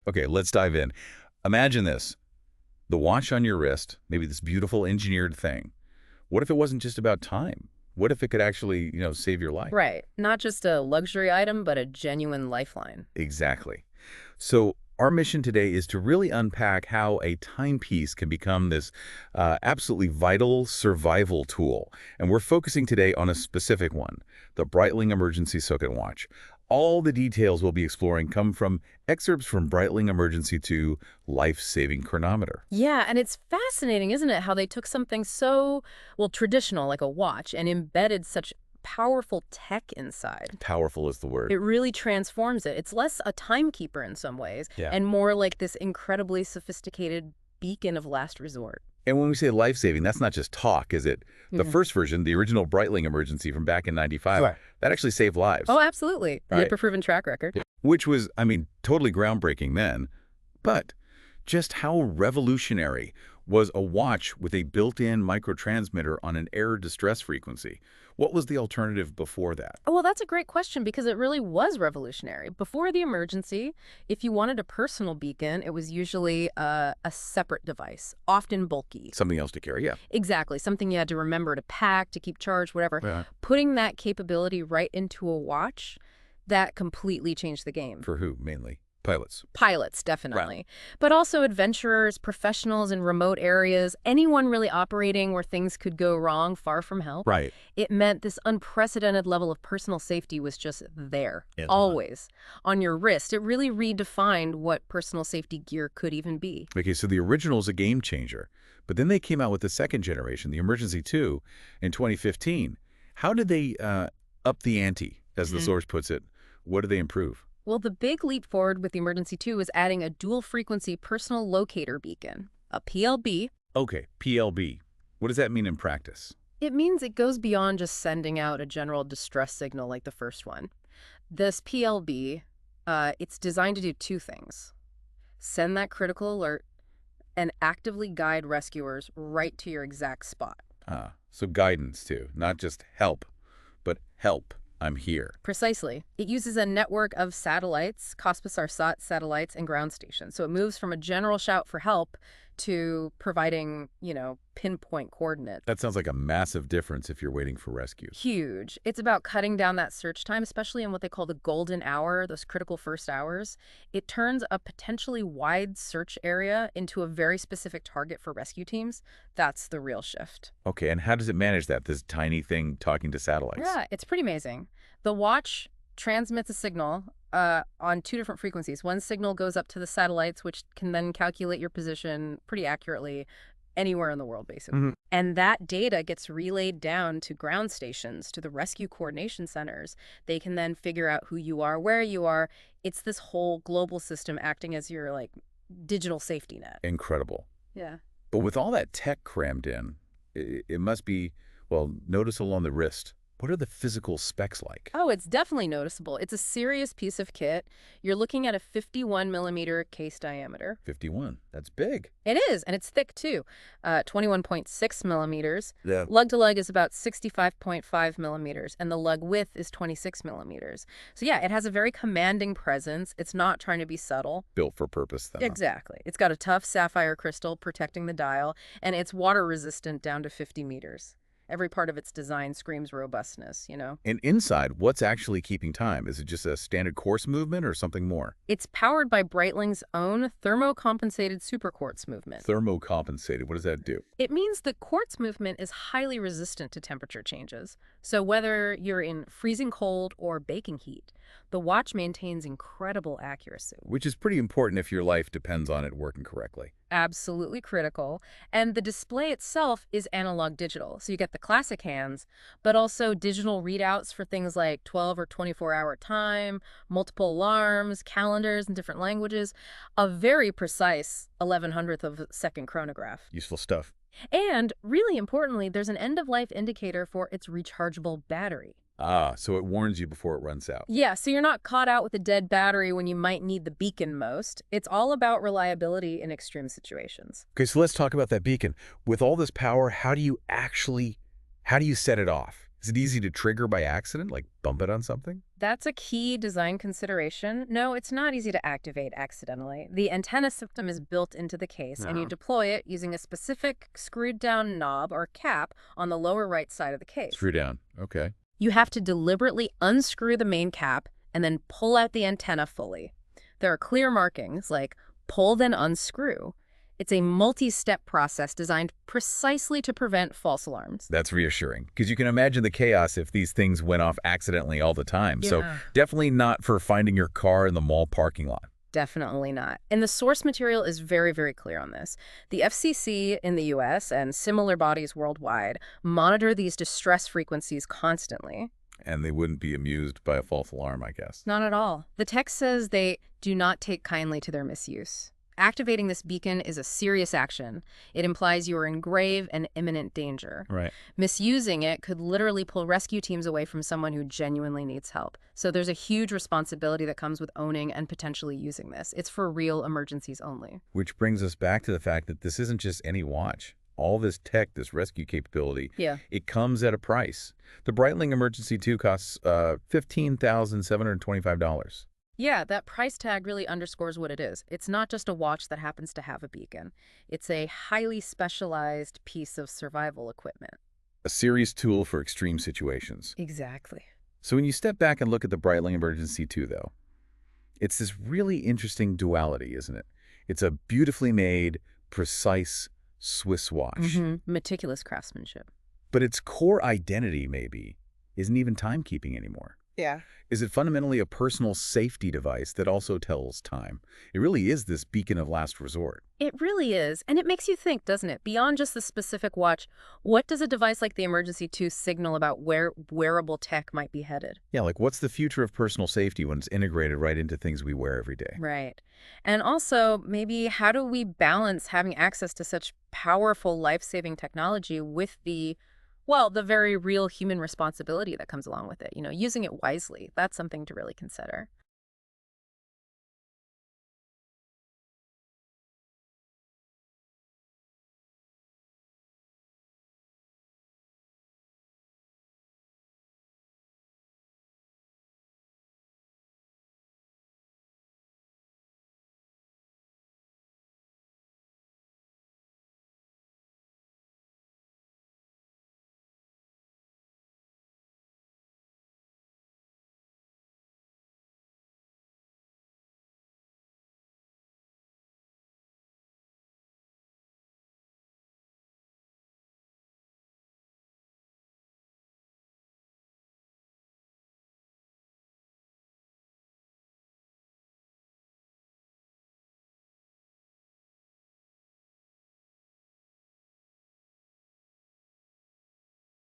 Okay, let's dive in. Imagine this. The watch on your wrist, maybe this beautiful engineered thing. What if it wasn't just about time? What if it could actually, save your life? Right. Not just a luxury item, but a genuine lifeline. Exactly. So our mission today is to really unpack how a timepiece can become this absolutely vital survival tool. And we're focusing today on a specific one, the Breitling Emergency Watch. All the details we'll be exploring come from excerpts from Breitling Emergency II Life-Saving Chronometer. Yeah, and it's fascinating, isn't it, how they took something so, well, traditional, like a watch, and embedded such powerful tech inside. Powerful is the word. It really transforms it. It's less a timekeeper in some ways, Yeah. and more like this incredibly sophisticated beacon of last resort. And when we say life-saving, that's not just talk, is it? The Mhm. first version, the original Breitling Emergency from back in 95, Right. that actually saved lives. Oh, absolutely. Right. The proven track record. Which was, totally groundbreaking then. But just how revolutionary was a watch with a built-in microtransmitter on an error distress frequency? What was the alternative before that? Oh, well, that's a great question because it really was revolutionary. Before the emergency, if you wanted a personal beacon, it was usually a separate device, often bulky. Something else to carry, yeah. Exactly. Something you had to remember to pack, to keep charged, whatever. Yeah. Putting that capability right into a watch, that completely changed the game. For who, mainly? Pilots. Pilots, definitely. But also adventurers, professionals in remote areas, anyone really operating where things could go wrong far from help. Right. It meant this unprecedented level of personal safety was just there, Yeah. always, on your wrist. It really redefined what personal safety gear could even be. Okay, so the original is a game changer. But then they came out with the second generation, the Emergency II, in 2015. How did they up the ante, as the source puts it? What did they improve? Well, the big leap forward with the Emergency II was adding a dual-frequency personal locator beacon, a PLB. Okay, PLB. What does that mean in practice? It means it goes beyond just sending out a general distress signal like the first one. This PLB, it's designed to do two things. Send that critical alert and actively guide rescuers right to your exact spot. So guidance too, not just help, but help. I'm here. Precisely. It uses a network of satellites, Cosmos-Arsat satellites, and ground stations. So it moves from a general shout for help to providing, pinpoint coordinates. That sounds like a massive difference if you're waiting for rescue. Huge. It's about cutting down that search time, especially in what they call the golden hour, those critical first hours. It turns a potentially wide search area into a very specific target for rescue teams. That's the real shift. Okay, and how does it manage that, this tiny thing talking to satellites? Yeah, it's pretty amazing. The watch transmits a signal on two different frequencies. One signal goes up to the satellites, which can then calculate your position pretty accurately anywhere in the world, basically. And that data gets relayed down to ground stations, to the rescue coordination centers. They can then figure out who you are, where you are. It's this whole global system acting as your, digital safety net. Incredible. Yeah. But with all that tech crammed in, it must be, noticeable on the wrist. What are the physical specs like? Oh, it's definitely noticeable. It's a serious piece of kit. You're looking at a 51-millimeter case diameter. 51. That's big. It is, and it's thick, too. 21.6 millimeters. Yeah. Lug-to-lug is about 65.5 millimeters, and the lug width is 26 millimeters. So, yeah, it has a very commanding presence. It's not trying to be subtle. Built for purpose, then. Exactly. It's got a tough sapphire crystal protecting the dial, and it's water-resistant down to 50 meters. Every part of its design screams robustness, And inside, what's actually keeping time? Is it just a standard course movement or something more? It's powered by Breitling's own thermocompensated superquartz movement. Thermocompensated. What does that do? It means the quartz movement is highly resistant to temperature changes. So whether you're in freezing cold or baking heat, the watch maintains incredible accuracy. Which is pretty important if your life depends on it working correctly. Absolutely critical. And the display itself is analog digital. So you get the classic hands, but also digital readouts for things like 12 or 24-hour time, multiple alarms, calendars in different languages, a very precise 1100th of a second chronograph. Useful stuff. And really importantly, there's an end-of-life indicator for its rechargeable battery. So it warns you before it runs out. Yeah, so you're not caught out with a dead battery when you might need the beacon most. It's all about reliability in extreme situations. Okay, so let's talk about that beacon. With all this power, how do you set it off? Is it easy to trigger by accident, like bump it on something? That's a key design consideration. No, it's not easy to activate accidentally. The antenna system is built into the case, and you No. deploy it using a specific screwed down knob or cap on the lower right side of the case. Screw down. Okay. You have to deliberately unscrew the main cap and then pull out the antenna fully. There are clear markings like pull then unscrew. It's a multi-step process designed precisely to prevent false alarms. That's reassuring, because you can imagine the chaos if these things went off accidentally all the time. So Yeah. definitely not for finding your car in the mall parking lot. Definitely not. And the source material is very, very clear on this. The FCC in the US and similar bodies worldwide monitor these distress frequencies constantly. And they wouldn't be amused by a false alarm, I guess. Not at all. The text says they do not take kindly to their misuse. Activating this beacon is a serious action. It implies you are in grave and imminent danger. Right. Misusing it could literally pull rescue teams away from someone who genuinely needs help. So there's a huge responsibility that comes with owning and potentially using this. It's for real emergencies only. Which brings us back to the fact that this isn't just any watch. All this tech, this rescue capability, Yeah. it comes at a price. The Breitling Emergency II costs $15,725. Yeah, that price tag really underscores what it is. It's not just a watch that happens to have a beacon. It's a highly specialized piece of survival equipment. A serious tool for extreme situations. Exactly. So when you step back and look at the Breitling Emergency II, though, it's this really interesting duality, isn't it? It's a beautifully made, precise Swiss watch. Meticulous craftsmanship. But its core identity, maybe, isn't even timekeeping anymore. Yeah. Is it fundamentally a personal safety device that also tells time? It really is this beacon of last resort. It really is. And it makes you think, doesn't it? Beyond just the specific watch, what does a device like the Emergency II signal about where wearable tech might be headed? Yeah, like what's the future of personal safety when it's integrated right into things we wear every day? Right. And also, maybe how do we balance having access to such powerful life-saving technology with the very real human responsibility that comes along with it? Using it wisely. That's something to really consider.